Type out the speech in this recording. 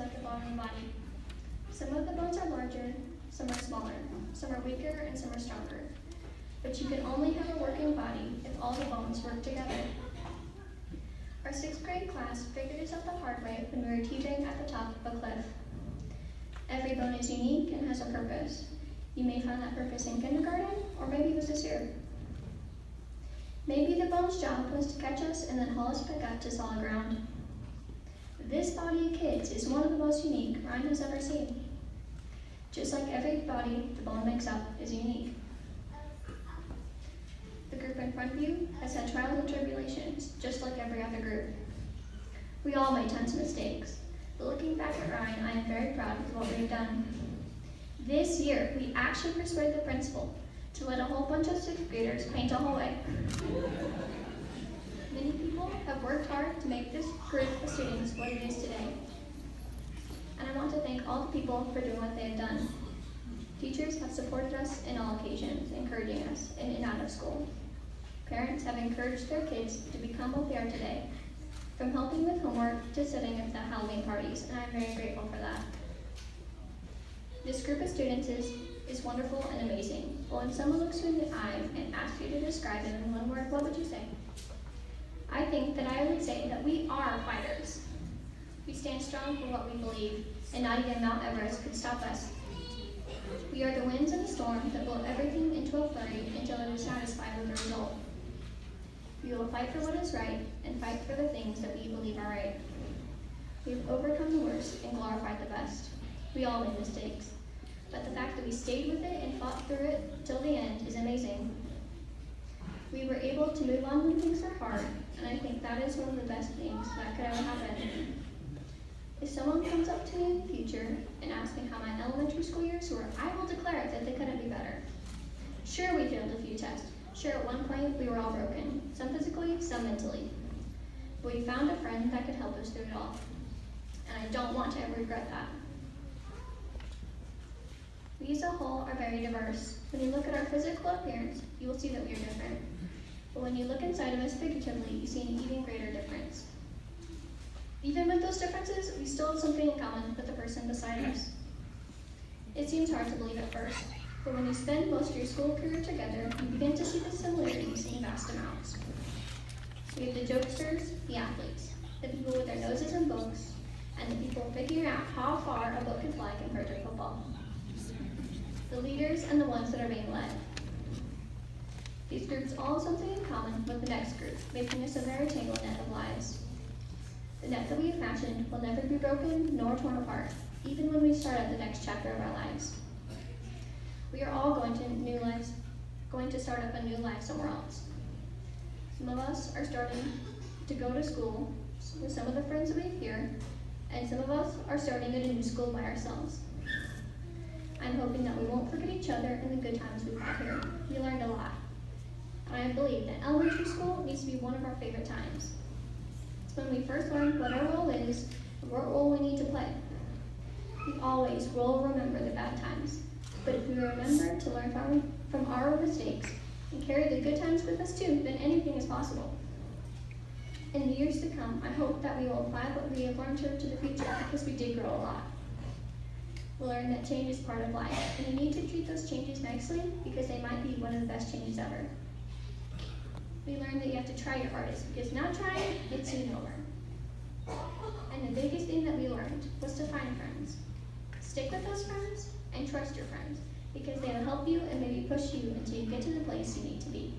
like a bone in the body. Some of the bones are larger, some are smaller, some are weaker, and some are stronger. But you can only have a working body if all the bones work together. Our 6th grade class figured this out the hard way when we were teetering at the top of a cliff. Every bone is unique and has a purpose. You may find that purpose in kindergarten, or maybe it was this year. Maybe the bone's job was to catch us and then haul us back up to solid ground. This body of kids is one of the most unique Ryan has ever seen. Just like every body the bone makes up is unique. The group in front of you has had trials and tribulations, just like every other group. We all made tons of mistakes, but looking back at Ryan, I am very proud of what we've done. This year, we actually persuaded the principal to let a whole bunch of 6th graders paint a hallway. Many people have worked hard to make this group of students what it is today. And I want to thank all the people for doing what they have done. Teachers have supported us in all occasions, encouraging us in and out of school. Parents have encouraged their kids to become what they are today, from helping with homework to setting up the Halloween parties, and I'm very grateful for that. This group of students is wonderful and amazing. But when someone looks you in the eye and asks you to describe them in one word, what would you say? I think that I would say that we are fighters. We stand strong for what we believe, and not even Mount Everest could stop us. We are the winds in the storm that blow everything into a flurry until it is satisfied with the result. We will fight for what is right and fight for the things that we believe are right. We have overcome the worst and glorified the best. We all made mistakes, but the fact that we stayed with it and fought through it till the end is amazing. We were able to move on when things are hard, and I think that is one of the best things that could ever happen. If someone comes up to me in the future and asks me how my elementary school years were, I will declare that they couldn't be better. Sure, we failed a few tests. Sure, at one point we were all broken, some physically, some mentally. But we found a friend that could help us through it all. And I don't want to ever regret that. We as a whole are very diverse. When you look at our physical appearance, you will see that we are different. But when you look inside of us figuratively, you see an even greater difference. Even with those differences, we still have something in common with the person beside us. It seems hard to believe at first, but when you spend most of your school career together, you begin to see the similarities in vast amounts. We have the jokesters, the athletes, the people with their noses in books, and the people figuring out how far a book can fly compared to football. The leaders and the ones that are being led. These groups all have something in common with the next group, making us a very tangled net of lives. The net that we have fashioned will never be broken nor torn apart, even when we start out the next chapter of our lives. We are all going to start up a new life somewhere else. Some of us are starting to go to school with some of the friends that we have here, and some of us are starting at a new school by ourselves. I'm hoping that we won't forget each other and the good times we've had here. We learned a lot. And I believe that elementary school needs to be one of our favorite times. It's when we first learn what our role is and what role we need to play. We always will remember the bad times, but if we remember to learn from our mistakes and carry the good times with us too, then anything is possible. In the years to come, I hope that we will apply what we have learned to the future, because we did grow a lot. We'll learn that change is part of life, and you need to treat those changes nicely because they might be one of the best changes ever. We learned that you have to try your hardest, because not trying gets you nowhere. And the biggest thing that we learned was to find friends. Stick with those friends and trust your friends, because they will help you and maybe push you until you get to the place you need to be.